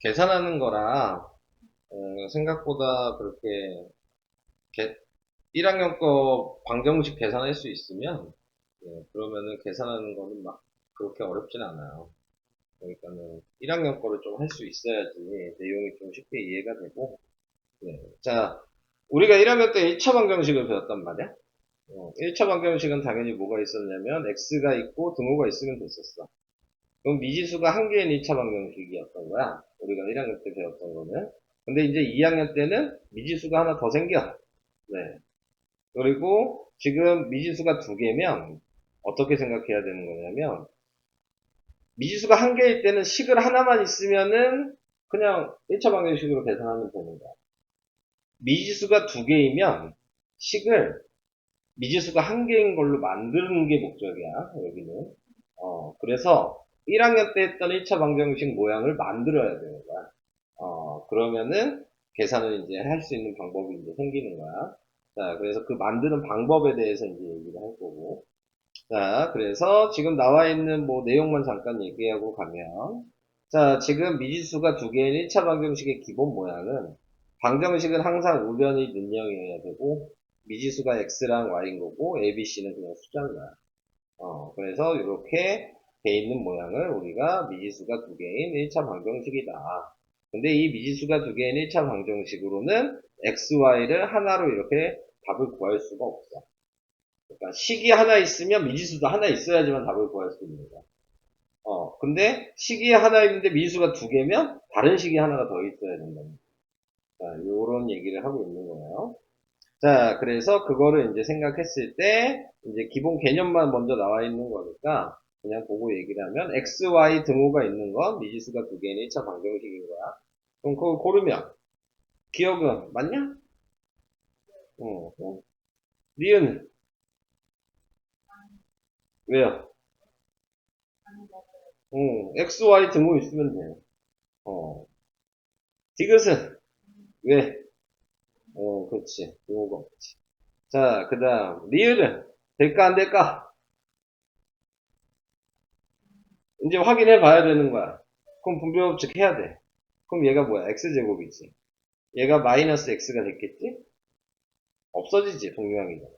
계산하는 거라 생각보다 그렇게 1학년 거 방정식 계산할 수 있으면 그러면은 계산하는 거는 막 그렇게 어렵진 않아요. 그러니까는 1학년 거를 좀 할 수 있어야지 내용이 좀 쉽게 이해가 되고. 자, 우리가 1학년 때 1차 방정식을 배웠단 말이야. 1차 방정식은 당연히 뭐가 있었냐면 x가 있고 등호가 있으면 됐었어. 그럼 미지수가 한 개인 1차 방정식이었던 거야. 우리가 1학년 때 배웠던 거는. 근데 이제 2학년 때는 미지수가 하나 더 생겨. 네. 그리고 지금 미지수가 두 개면 어떻게 생각해야 되는 거냐면 미지수가 한 개일 때는 식을 하나만 있으면은 그냥 1차 방정식으로 계산하면 되는 거야. 미지수가 두 개이면 식을 미지수가 한 개인 걸로 만드는 게 목적이야, 여기는. 그래서 1학년 때 했던 1차 방정식 모양을 만들어야 되는 거야. 그러면은 계산을 이제 할 수 있는 방법이 이제 생기는 거야. 자, 그래서 그 만드는 방법에 대해서 이제 얘기를 할 거고. 자, 그래서 지금 나와 있는 뭐 내용만 잠깐 얘기하고 가면. 자, 지금 미지수가 두 개인 1차 방정식의 기본 모양은 방정식은 항상 우변이 는영이어야 되고 미지수가 x랑 y인 거고 abc는 그냥 숫자인 거야. 그래서 이렇게 돼 있는 모양을 우리가 미지수가 두 개인 1차 방정식이다. 근데 이 미지수가 두 개인 1차 방정식으로는 x, y를 하나로 이렇게 답을 구할 수가 없어. 그러니까 식이 하나 있으면 미지수도 하나 있어야지만 답을 구할 수 있는 거야. 근데 식이 하나 있는데 미지수가 두 개면 다른 식이 하나가 더 있어야 된다. 자, 요런 얘기를 하고 있는 거예요. 자, 그래서 그거를 이제 생각했을 때, 이제 기본 개념만 먼저 나와 있는 거니까, 그냥 보고 얘기를 하면, x, y 등호가 있는 건 미지수가 두 개인 1차 방정식인 거야. 그럼 그거 고르면, 기억은 맞냐? 니은, 왜요? x, y 등호 있으면 돼. 어, 디귿은, 왜? 그렇지. 등호가 없지. 자, 그 다음, 리을은, 될까, 안 될까? 이제 확인해 봐야 되는 거야. 그럼 분배법칙 해야 돼. 그럼 얘가 뭐야? x제곱이지. 얘가 마이너스 x가 됐겠지? 없어지지, 동류항이잖아.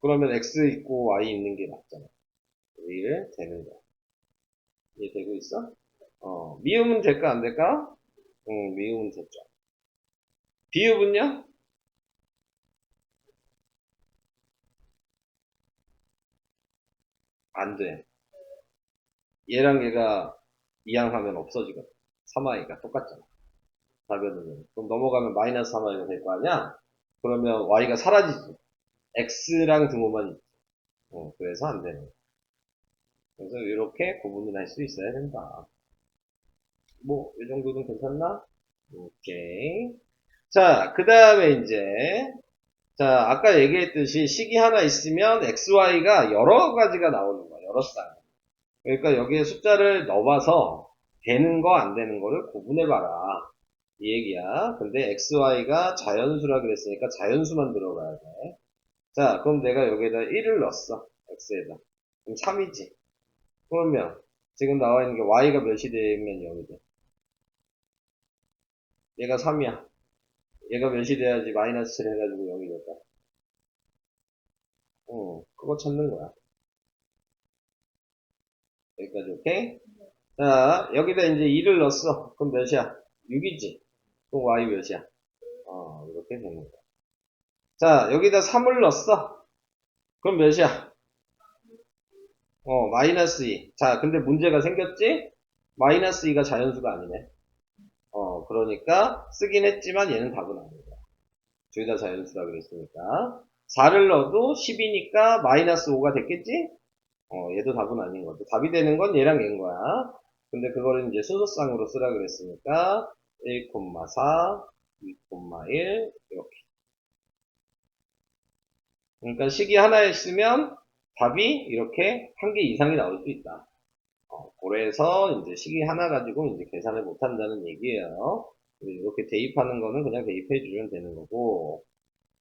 그러면 x 있고 y 있는 게 맞잖아. 이게 되는 거야. 이해 되고 있어? 미음은 될까, 안 될까? 미음은 됐죠. 비읍은요? 안 돼. 얘랑 얘가 이항하면 없어지거든. 3i가 똑같잖아. 답변은. 그럼 넘어가면 마이너스 3i가 될 거 아니야? 그러면 y가 사라지지. x랑 등호만 있지. 그래서 안 되는 거야. 그래서 이렇게 구분을 할 수 있어야 된다. 뭐, 이 정도는 괜찮나? 오케이. 자, 그 다음에 이제, 자, 아까 얘기했듯이 식이 하나 있으면 XY가 여러 가지가 나오는 거야. 여러 쌍. 그러니까 여기에 숫자를 넣어봐서 되는 거, 안 되는 거를 구분해봐라. 이 얘기야. 근데 XY가 자연수라 그랬으니까 자연수만 들어가야 돼. 자, 그럼 내가 여기에다 1을 넣었어. X에다. 그럼 3이지. 그러면 지금 나와 있는 게 Y가 몇이 되면 0이 돼. 얘가 3이야. 얘가 몇이 돼야지 마이너스 7 해가지고 0이 될까? 그거 찾는 거야. 여기까지, 오케이? 자, 여기다 이제 2를 넣었어. 그럼 몇이야? 6이지. 그럼 y 몇이야? 이렇게 되는 거야. 자, 여기다 3을 넣었어. 그럼 몇이야? 마이너스 2. 자, 근데 문제가 생겼지? 마이너스 2가 자연수가 아니네. 그러니까 쓰긴 했지만 얘는 답은 아니다. 둘 다 자연수라 그랬으니까. 4를 넣어도 10이니까 마이너스 5가 됐겠지? 얘도 답은 아닌 거죠. 답이 되는 건 얘랑 얘인 거야. 근데 그거를 이제 순서상으로 쓰라 그랬으니까 1,4, 2,1 이렇게. 그러니까 식이 하나 있으면 답이 이렇게 한 개 이상이 나올 수 있다. 그래서 이제 식이 하나 가지고 이제 계산을 못 한다는 얘기예요. 이렇게 대입하는 거는 그냥 대입해 주면 되는 거고.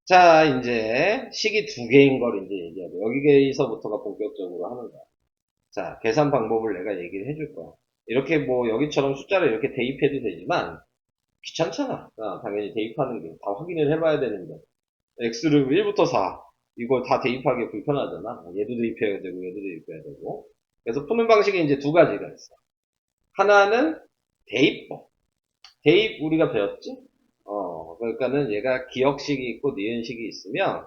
자, 이제 식이 두 개인 걸 이제 얘기하고 여기서부터가 본격적으로 하는 거야. 자, 계산 방법을 내가 얘기를 해줄 거야. 이렇게 뭐 여기처럼 숫자를 이렇게 대입해도 되지만 귀찮잖아. 당연히 대입하는 게 다 확인을 해봐야 되는데 x를 1부터 4 이걸 다 대입하기 불편하잖아. 얘도 대입해야 되고 얘도 대입해야 되고. 그래서 푸는 방식이 이제 두 가지가 있어. 하나는 대입법. 대입 우리가 배웠지? 그러니까는 얘가 기억식이 있고 니은식이 있으면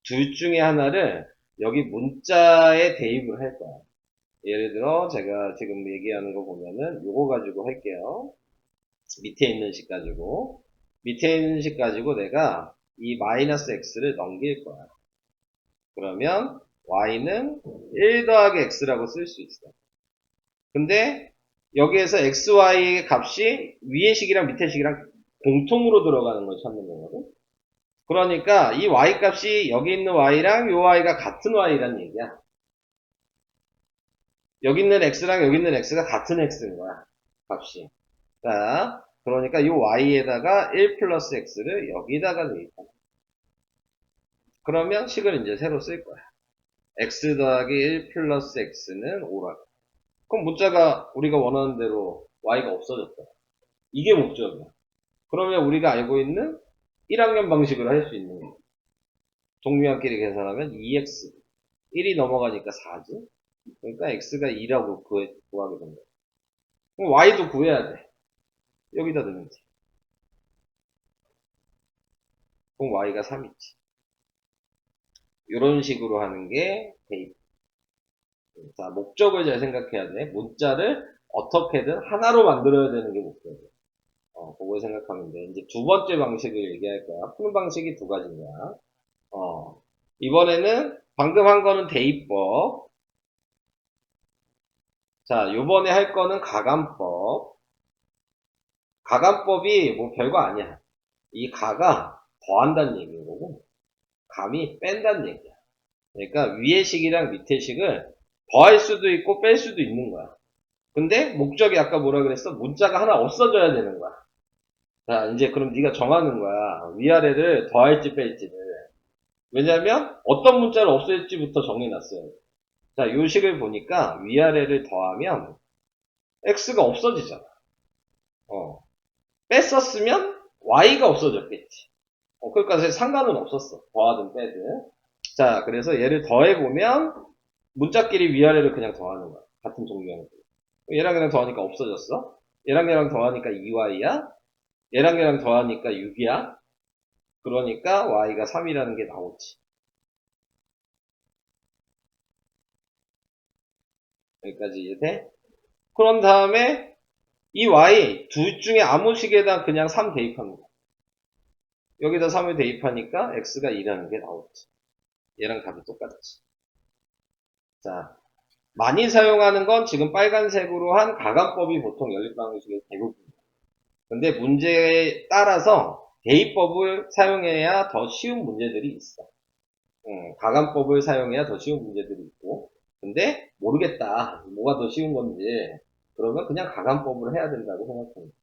둘 중에 하나를 여기 문자에 대입을 할 거야. 예를 들어 제가 지금 얘기하는 거 보면은 요거 가지고 할게요. 밑에 있는 식 가지고 밑에 있는 식 가지고 내가 이 마이너스 x를 넘길 거야. 그러면 y는 1 더하기 x라고 쓸 수 있어. 근데 여기에서 xy의 값이 위의 식이랑 밑에 식이랑 공통으로 들어가는 걸 찾는 거거든. 그러니까 이 y 값이 여기 있는 y랑 요 y가 같은 y란 얘기야. 여기 있는 x랑 여기 있는 x가 같은 x인 거야. 값이. 자, 그러니까 이 y에다가 1 플러스 x를 여기다가 대입한다. 그러면 식을 이제 새로 쓸 거야. x 더하기 1 플러스 x는 5라고. 그럼 문자가 우리가 원하는 대로 y가 없어졌다. 이게 목적이야. 그러면 우리가 알고 있는 1학년 방식을 할 수 있는 거야. 동류한끼리 계산하면 2x. 1이 넘어가니까 4지. 그러니까 x가 2라고 구하게 된 거야. 그럼 y도 구해야 돼. 여기다 넣으면 돼. 그럼 y가 3이지. 이런 식으로 하는 게 대입. 자, 목적을 잘 생각해야 돼. 문자를 어떻게든 하나로 만들어야 되는 게 목적이야. 그걸 생각하면 돼. 이제 두 번째 방식을 얘기할 거야. 푸는 방식이 두 가지냐. 이번에는 방금 한 거는 대입법. 자, 요번에 할 거는 가감법. 가감법이 뭐 별거 아니야. 이 가가 더한다는 얘기인 거고, 감이 뺀다는 얘기야. 그러니까 위의 식이랑 밑의 식을 더할 수도 있고 뺄 수도 있는 거야. 근데 목적이 아까 뭐라 그랬어? 문자가 하나 없어져야 되는 거야. 자, 이제 그럼 네가 정하는 거야. 위아래를 더할지 뺄지를. 왜냐면 어떤 문자를 없앨지부터 정해놨어요. 자, 요 식을 보니까 위아래를 더하면 x가 없어지잖아. 뺐었으면 y가 없어졌겠지. 그러니까 상관은 없었어. 더하든 빼든. 자, 그래서 얘를 더해보면 문자끼리 위아래를 그냥 더하는 거야. 같은 종류의 얘랑 얘랑 더하니까 없어졌어. 얘랑 얘랑 더하니까 2y야. 얘랑 얘랑 더하니까 6이야. 그러니까 y가 3이라는 게 나오지. 여기까지 이해돼? 그런 다음에 이 y 둘 중에 아무 식에다 그냥 3 대입합니다. 여기다 3을 대입하니까 x가 2라는 게 나오지. 얘랑 답이 똑같지. 자, 많이 사용하는 건 지금 빨간색으로 한 가감법이 보통 연립방식의 대부분이에요. 근데 문제에 따라서 대입법을 사용해야 더 쉬운 문제들이 있어. 가감법을 사용해야 더 쉬운 문제들이 있고, 근데 모르겠다. 뭐가 더 쉬운 건지. 그러면 그냥 가감법을 해야 된다고 생각합니다.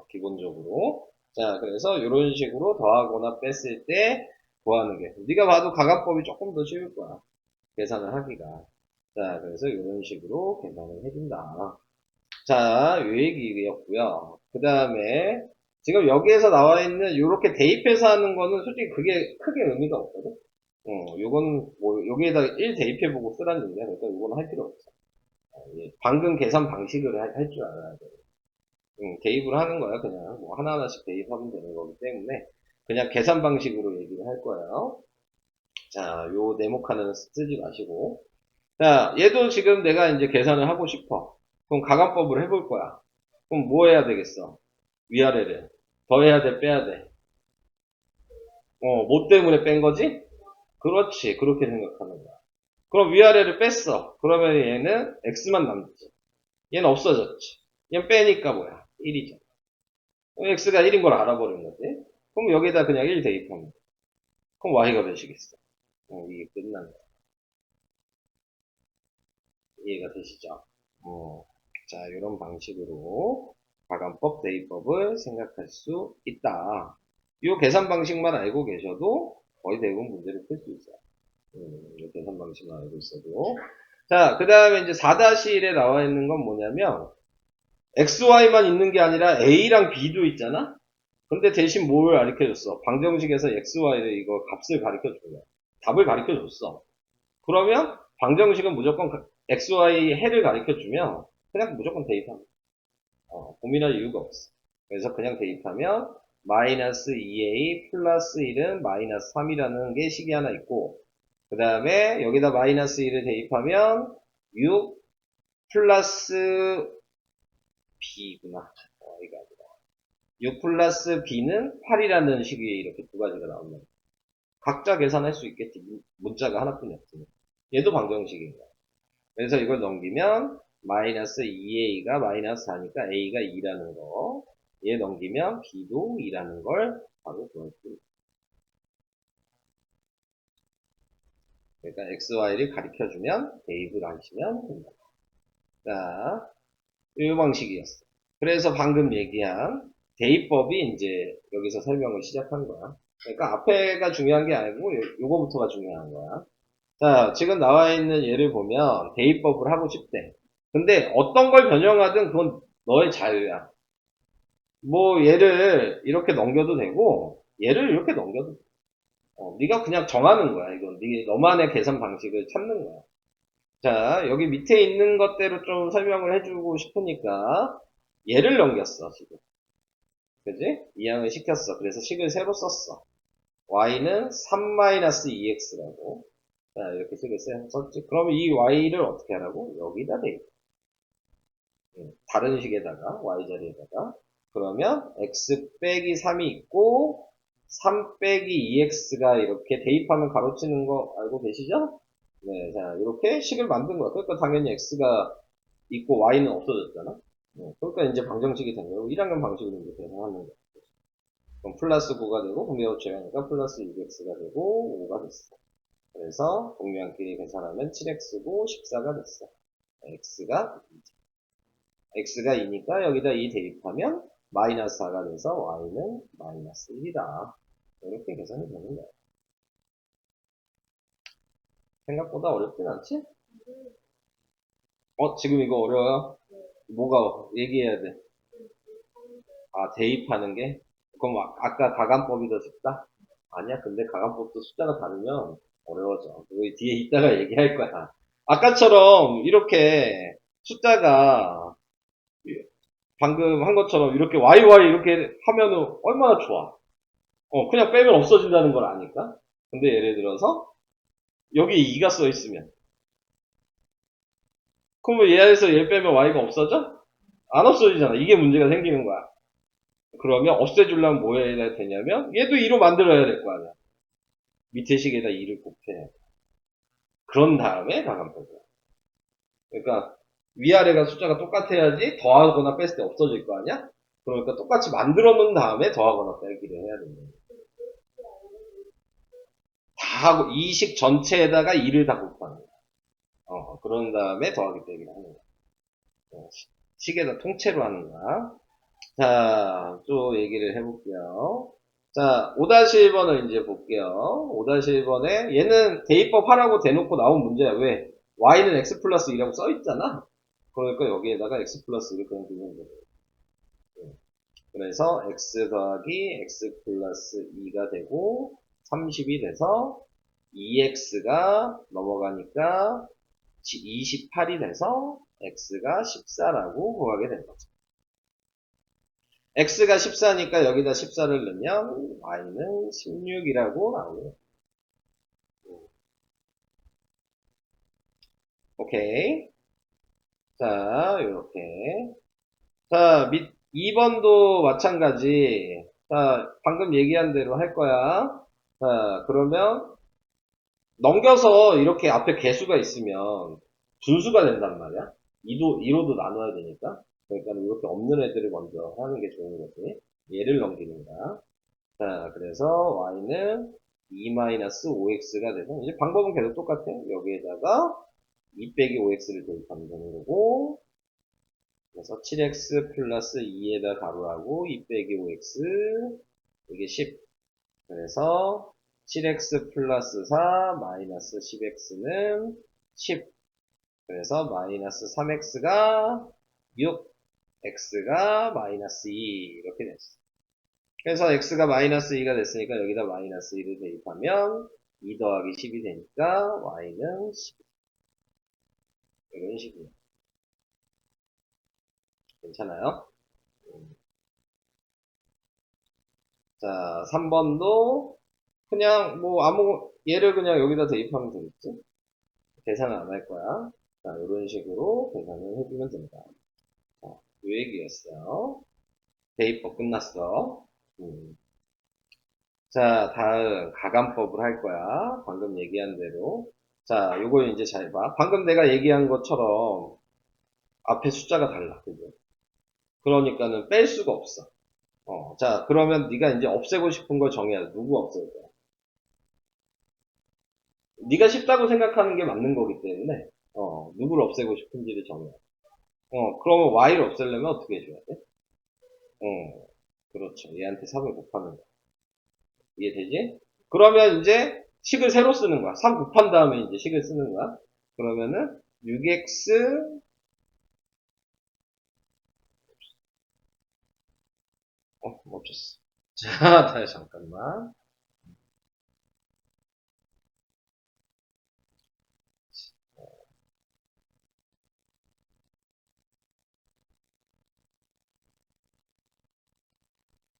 기본적으로. 자, 그래서 이런 식으로 더하거나 뺐을 때 구하는 게. 네가 봐도 가감법이 조금 더 쉬울 거야. 계산을 하기가. 자, 그래서 이런 식으로 계산을 해준다. 자, 요 얘기였고요. 그 다음에 지금 여기에서 나와 있는 이렇게 대입해서 하는 거는 솔직히 그게 크게 의미가 없거든. 요건 뭐 여기에다 1 대입해보고 쓰라는 얘기야. 그러니까 요건 할 필요 없어. 방금 계산 방식을 할 줄 알아야 돼. 대입을 하는 거야. 그냥 뭐 하나하나씩 대입하면 되는 거기 때문에 그냥 계산 방식으로 얘기를 할 거예요. 자, 요 네모칸은 쓰지 마시고. 자, 얘도 지금 내가 이제 계산을 하고 싶어. 그럼 가감법을 해볼 거야. 그럼 뭐 해야 되겠어? 위아래를. 더해야 돼, 빼야 돼. 뭐 때문에 뺀 거지? 그렇지. 그렇게 생각하는 거야. 그럼 위아래를 뺐어. 그러면 얘는 x만 남지. 얘는 없어졌지. 얘는 빼니까 뭐야? 1이죠. x가 1인 걸 알아버린 거지. 그럼 여기다 그냥 1 대입하면 돼. 그럼 y가 몇이겠어? 이게 끝난 거야. 이해가 되시죠? 자, 이런 방식으로 가감법, 대입법을 생각할 수 있다. 이 계산 방식만 알고 계셔도 거의 대부분 문제를 풀 수 있어요. 이 계산 방식만 알고 있어도. 자, 그 다음에 이제 4-1에 나와 있는 건 뭐냐면, XY만 있는 게 아니라 A랑 B도 있잖아? 근데 대신 뭘 가르쳐줬어? 방정식에서 XY를 이거 값을 가르쳐줘요. 답을 가르쳐줬어. 그러면 방정식은 무조건 XY 해를 가르쳐주면 그냥 무조건 대입하면 고민할 이유가 없어. 그래서 그냥 대입하면 마이너스 2A 플러스 1은 마이너스 3이라는 게 식이 하나 있고 그 다음에 여기다 마이너스 1을 대입하면 6 플러스 B구나. 이거 아니라 6 플러스 B는 8이라는 식이 이렇게 두 가지가 나온다. 각자 계산할 수 있겠지. 문자가 하나뿐이 없으니. 얘도 방정식인 거야. 그래서 이걸 넘기면 마이너스 2a가 마이너스 4니까 a가 2라는 거. 얘 넘기면 b도 2라는 걸 바로 구할 수 있다. 그러니까 xy를 가리켜주면 대입을 하시면 된다. 자, 이 방식이었어. 그래서 방금 얘기한 대입법이 이제 여기서 설명을 시작한 거야. 그러니까 앞에가 중요한 게 아니고 요거부터가 중요한 거야. 자, 지금 나와 있는 예를 보면 대입법을 하고 싶대. 근데 어떤 걸 변형하든 그건 너의 자유야. 뭐 얘를 이렇게 넘겨도 되고 얘를 이렇게 넘겨도 돼. 네가 그냥 정하는 거야. 이건 너만의 계산 방식을 찾는 거야. 자, 여기 밑에 있는 것대로 좀 설명을 해주고 싶으니까 얘를 넘겼어, 지금. 그지? 이항을 시켰어. 그래서 식을 새로 썼어. y는 3-2x라고. 자, 이렇게 식을 썼지. 그러면 이 y를 어떻게 하라고? 여기다 대입. 다른 식에다가, y 자리에다가. 그러면 x 빼기 3이 있고, 3 빼기 2x가 이렇게 대입하면 가로치는 거 알고 계시죠? 네, 자, 이렇게 식을 만든 거야. 그러니까 당연히 x가 있고 y는 없어졌잖아. 그러니까 이제 방정식이 된 거고, 1학년 방식으로 이제 계산하는 거야. 그럼 플러스 9가 되고, 분명히 제하니까 플러스 2x가 되고, 5가 됐어. 그래서 동류한끼리 계산하면 7x고 14가 됐어. x가 2니까 여기다 2 대입하면 마이너스 4가 돼서 y는 마이너스 1이다. 이렇게 계산이 되는 거야. 생각보다 어렵진 않지? 지금 이거 어려워요? 뭐가 얘기해야 돼? 대입하는 게? 그럼 아까 가감법이 더 쉽다? 아니야, 근데 가감법도 숫자가 다르면 어려워져. 그거 뒤에 이따가 얘기할 거야. 아까처럼 이렇게 숫자가 방금 한 것처럼 이렇게 YY 이렇게 하면은 얼마나 좋아. 그냥 빼면 없어진다는 걸 아니까. 근데 예를 들어서 여기 2가 써 있으면 그러면 얘에서 얘 빼면 Y가 없어져? 안 없어지잖아. 이게 문제가 생기는 거야. 그러면 없애주려면 뭐 해야 되냐면 얘도 2로 만들어야 될 거 아니야. 밑에 식에다 2를 곱해. 그런 다음에 가감법이야. 그러니까 위아래가 숫자가 똑같아야지 더하거나 뺐을 때 없어질 거 아니야? 그러니까 똑같이 만들어 놓은 다음에 더하거나 빼기를 해야 되는 거야. 다 하고 이 식 전체에다가 2를 다 곱하는 거야. 그런 다음에 더하기 빼기를 하는 거야. 식에다 통째로 하는 거야. 자, 또 얘기를 해볼게요. 자, 5-1번을 이제 볼게요. 5-1번에 얘는 대입법 하라고 대놓고 나온 문제야. 왜? y는 x 플러스 2라고 써있잖아. 그러니까 여기에다가 x 플러스 1을 그냥 두는 거예요. 그래서 x 더하기 x 플러스 2가 되고 30이 돼서 2x가 넘어가니까 28이 돼서 x가 14라고 구하게 된 거죠. x가 14니까 여기다 14를 넣으면 y는 16이라고 나오네요. 오케이. 자, 요렇게. 자, 2번도 마찬가지. 자, 방금 얘기한 대로 할 거야. 자, 그러면 넘겨서 이렇게 앞에 개수가 있으면 분수가 된단 말이야. 2로도 나눠야 되니까. 그러니까 이렇게 없는 애들을 먼저 하는 게 좋은 거지. 얘를 넘기는 거야. 자, 그래서 y는 2-5x가 되고, 이제 방법은 계속 똑같아. 여기에다가 2 빼기 5x를 대입하면 되는 거고, 그래서 7x 플러스 2에다 가로하고 2 빼기 5x, 이게 10. 그래서 7x 플러스 4 마이너스 10x는 10. 그래서 마이너스 3x가 6. x가 마이너스 2 이렇게 됐어. 그래서 x가 마이너스 2가 됐으니까 여기다 마이너스 2를 대입하면 2 더하기 10이 되니까 y는 10. 이런 식이에요. 괜찮아요? 자, 3번도 그냥 뭐 얘를 그냥 여기다 대입하면 되겠지? 계산을 안 할 거야. 자, 이런 식으로 계산을 해주면 된다. 자, 요 얘기였어요. 대입법 끝났어. 자, 다음 가감법을 할 거야. 방금 얘기한 대로. 자, 요거 이제 잘 봐. 방금 내가 얘기한 것처럼 앞에 숫자가 달라. 그죠? 그러니까는 뺄 수가 없어. 자, 그러면 네가 이제 없애고 싶은 걸 정해야 돼. 누구 없앨 거야? 네가 쉽다고 생각하는 게 맞는 거기 때문에 누구를 없애고 싶은지를 정해. 그러면 y를 없애려면 어떻게 해줘야 돼? 그렇죠. 얘한테 3을 곱하는 거야. 이해되지? 그러면 이제 식을 새로 쓰는 거야. 3 곱한 다음에 이제 식을 쓰는 거야. 그러면은 6x 멈췄어. 자, 다시 잠깐만.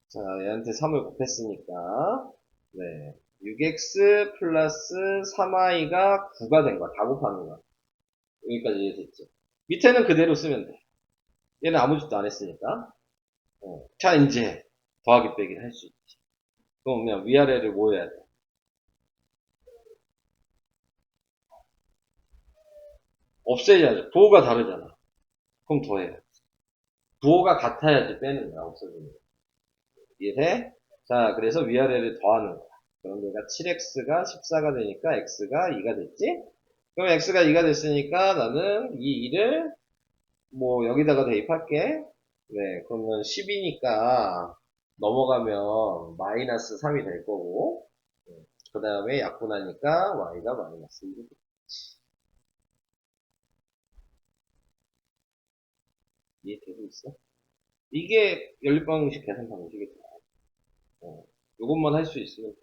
자, 얘한테 3을 곱했으니까 네. 6x 플러스 3i가 9가 된 거야. 다 곱하는 거야. 여기까지 이해됐지? 밑에는 그대로 쓰면 돼. 얘는 아무 짓도 안 했으니까. 자, 이제 더하기 빼기 할 수 있지. 그러면 위아래를 뭐 해야 돼? 없애야죠. 부호가 다르잖아. 그럼 더해야 돼. 부호가 같아야지 빼는 거야. 없어지는 거야. 이해돼? 자, 그래서 위아래를 더하는 거야. 그럼 내가 7x가 14가 되니까 x가 2가 됐지? 그럼 x가 2가 됐으니까 나는 이 2를 뭐 여기다가 대입할게. 네, 그러면 10이니까 넘어가면 마이너스 3이 될 거고 그 다음에 약분하니까 y가 마이너스 1이 돼. 이해되고 있어? 이게 연립방식 계산 방식이다. 요것만 할 수 있으면 돼.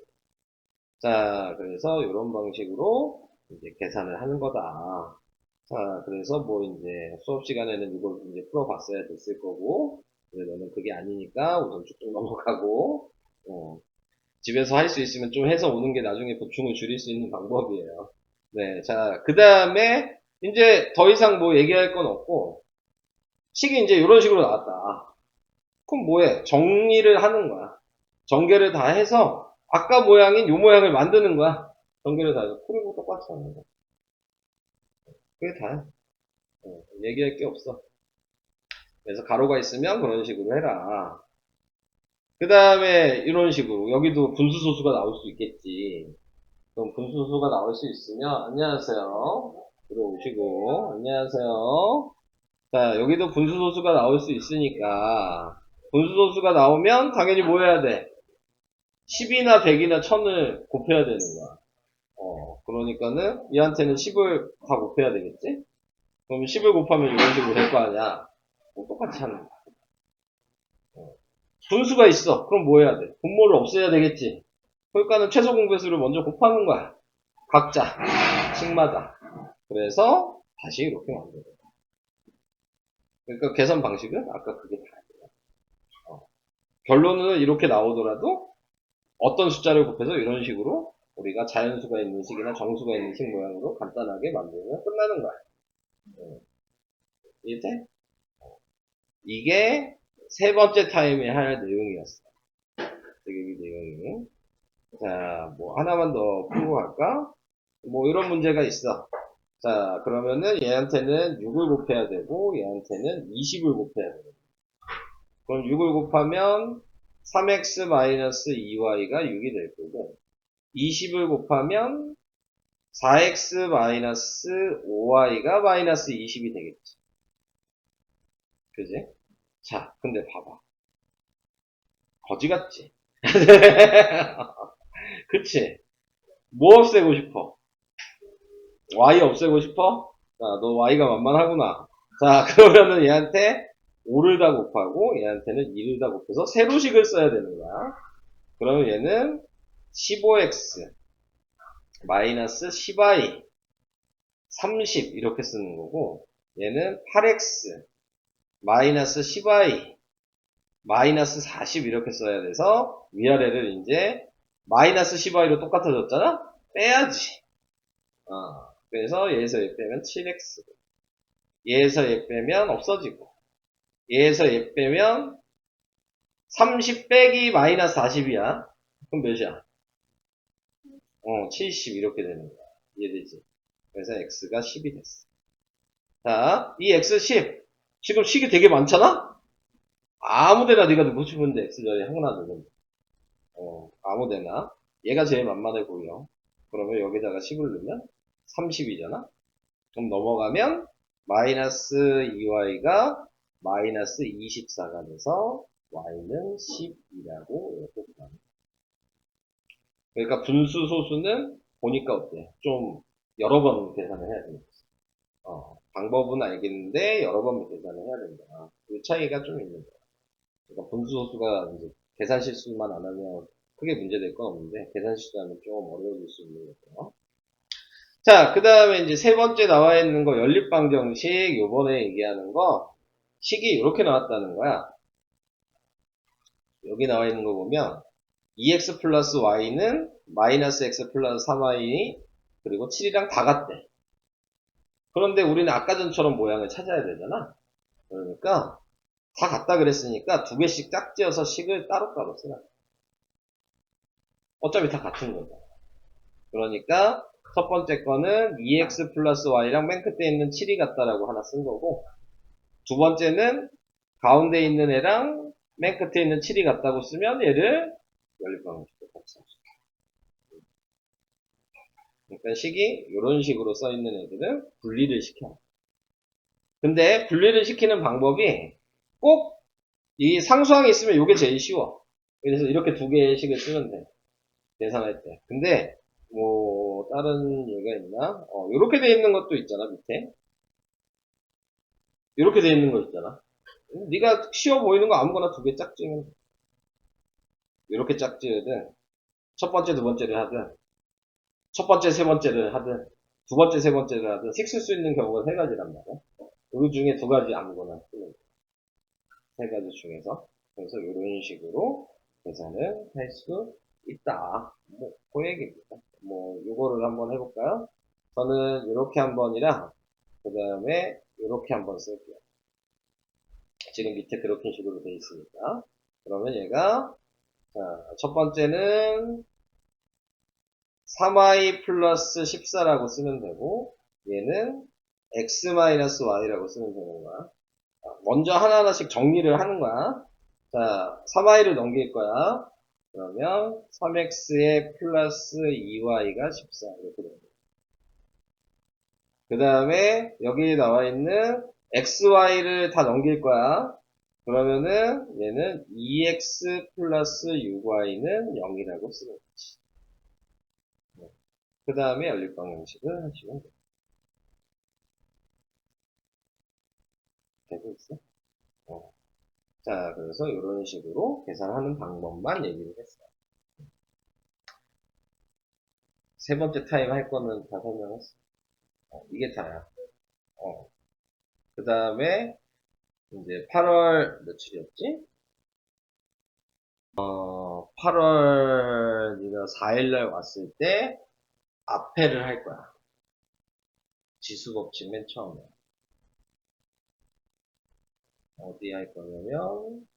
자, 그래서 이런 방식으로 이제 계산을 하는 거다. 자, 그래서 뭐 이제 수업 시간에는 이걸 이제 풀어봤어야 됐을 거고, 근데 너는 그게 아니니까 우선 쭉쭉 넘어가고, 집에서 할 수 있으면 좀 해서 오는 게 나중에 보충을 줄일 수 있는 방법이에요. 네, 자, 그 다음에 이제 더 이상 뭐 얘기할 건 없고, 식이 이제 이런 식으로 나왔다. 그럼 뭐해? 정리를 하는 거야. 전개를 다 해서 아까 모양인 요 모양을 만드는 거야. 전개를 다 해서 풀이고 똑같이 하는 거야. 그게 다야. 얘기할 게 없어. 그래서 가로가 있으면 그런 식으로 해라. 그 다음에 이런 식으로 여기도 분수소수가 나올 수 있겠지. 그럼 분수소수가 나올 수 있으면 안녕하세요. 들어오시고 안녕하세요. 자, 여기도 분수소수가 나올 수 있으니까 분수소수가 나오면 당연히 뭐 해야 돼? 10이나 100이나 1000을 곱해야 되는 거야. 그러니까는 얘한테는 10을 다 곱해야 되겠지? 그럼 10을 곱하면 이런 식으로 될 거 아니야. 뭐 똑같이 하는 거야. 분수가 있어. 그럼 뭐 해야 돼? 분모를 없애야 되겠지? 그러니까는 최소 공배수를 먼저 곱하는 거야. 각자, 층마다. 그래서 다시 이렇게 만들어. 그러니까 계산 방식은 아까 그게 다예요. 결론은 이렇게 나오더라도 어떤 숫자를 곱해서 이런 식으로 우리가 자연수가 있는 식이나 정수가 있는 식 모양으로 간단하게 만들면 끝나는 거야. 이제 이게 세 번째 타임에 할 내용이었어. 이 내용이. 자, 뭐 하나만 더 풀고 갈까? 뭐 이런 문제가 있어. 자, 그러면은 얘한테는 6을 곱해야 되고 얘한테는 20을 곱해야 되고. 그럼 6을 곱하면 3x-2y가 6이 될 거고 20을 곱하면 4x-5y가 마이너스 20이 되겠지. 그지? 자, 근데 봐봐. 거지 같지? 그치? 뭐 없애고 싶어? y 없애고 싶어? 자, 너 y가 만만하구나. 자, 그러면은 얘한테 5를 다 곱하고 얘한테는 2를 다 곱해서 세로식을 써야 되는 거야. 그러면 얘는 15x 마이너스 10y 30 이렇게 쓰는 거고, 얘는 8x 마이너스 10y 마이너스 40 이렇게 써야 돼서 위아래를 이제 마이너스 10y로 똑같아졌잖아? 빼야지. 그래서 얘에서 얘 빼면 7x, 얘에서 얘 빼면 없어지고, 얘에서 얘 빼면 30 빼기 마이너스 40이야. 그럼 몇이야? 70 이렇게 되는 거야. 이해되지? 그래서 x가 10이 됐어. 자, 이 x 10. 지금 식이 되게 많잖아? 아무데나 네가 넣고 싶은데 x절에 하나 넣으면 돼. 아무데나. 얘가 제일 만만해 보여. 그러면 여기다가 10을 넣으면 30이잖아? 그럼 넘어가면 마이너스 2y가 마이너스 24가 돼서 y는 10이라고 이렇게 나와요. 그러니까 분수 소수는 보니까 어때? 좀 여러 번 계산을 해야 된다. 방법은 알겠는데 여러 번 계산을 해야 된다. 그 차이가 좀 있는 거야. 그러니까 분수 소수가 이제 계산 실수만 안 하면 크게 문제될 건 없는데 계산 실수하면 좀 어려워질 수 있는 거죠. 자, 그 다음에 이제 세 번째 나와 있는 거 연립방정식 요번에 얘기하는 거 식이 이렇게 나왔다는 거야. 여기 나와 있는 거 보면 2x 플러스 y는 마이너스 x 플러스 3y 그리고 7이랑 다 같대. 그런데 우리는 아까 전처럼 모양을 찾아야 되잖아. 그러니까 다 같다 그랬으니까 두 개씩 짝지어서 식을 따로따로 쓰라. 어차피 다 같은 거죠. 그러니까 첫 번째 거는 2x 플러스 y랑 맨 끝에 있는 7이 같다라고 하나 쓴 거고, 두 번째는 가운데 있는 애랑 맨 끝에 있는 7이 같다고 쓰면 얘를 연립방정식으로 같이 합시다. 그러니까 식이 이런 식으로 써 있는 애들은 분리를 시켜. 근데 분리를 시키는 방법이 꼭 이 상수항이 있으면 이게 제일 쉬워. 그래서 이렇게 두 개의 식을 쓰면 돼. 계산할 때. 근데 뭐 다른 얘가 있나? 이렇게 돼 있는 것도 있잖아 밑에. 이렇게 돼 있는 거 있잖아. 네가 쉬워 보이는 거 아무거나 두 개 짝지으면 돼. 이렇게 짝지으든 첫 번째 두 번째를 하든 첫 번째 세 번째를 하든 두 번째 세 번째를 하든 식 쓸 수 있는 경우가 세 가지란 말이야. 그 중에 두 가지 아무거나 쓰는 거야. 세 가지 중에서. 그래서 이런 식으로 계산을 할 수 있다. 뭐, 그 얘기입니다. 뭐, 요거를 한번 해볼까요? 저는 이렇게 한 번이랑, 그 다음에 이렇게 한번 쓸게요. 지금 밑에 그렇게 식으로 돼 있으니까. 그러면 얘가, 자, 첫 번째는 3y 플러스 14라고 쓰면 되고, 얘는 x-y라고 쓰면 되는 거야. 먼저 하나하나씩 정리를 하는 거야. 자, 3y를 넘길 거야. 그러면 3x에 플러스 2y가 14 이렇게 됩니다. 그 다음에 여기 나와 있는 xy를 다 넘길 거야. 그러면은 얘는 2x 플러스 6y는 0이라고 쓰는 거지. 그 다음에 연립방정식을 하시면 돼요. 되고 있어? 자, 그래서 이런 식으로 계산하는 방법만 얘기를 했어요. 세 번째 타임 할 거는 다 설명했어. 이게 다야. 그 다음에 이제 8월 며칠이었지? 8월 네가 4일날 왔을 때 앞에를 할 거야. 지수법칙 맨 처음에. 어디 할 거냐면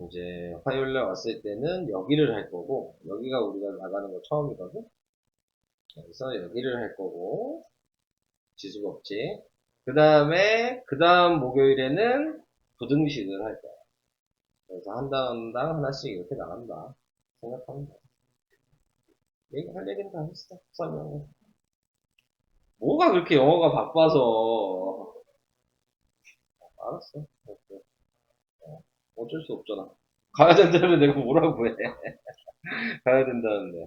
이제 화요일날 왔을 때는 여기를 할 거고, 여기가 우리가 나가는 거 처음이거든. 그래서 여기를 할 거고 지수법칙. 그 다음에 그 다음 목요일에는 부등식을 할 거야. 그래서 한 단당 하나씩 이렇게 나간다 생각하면 돼. 할 얘기는 다 했어. 설명을. 뭐가 그렇게 영어가 바빠서. 알았어. 어쩔 수 없잖아. 가야 된다는데 내가 뭐라고 해. 가야 된다는데.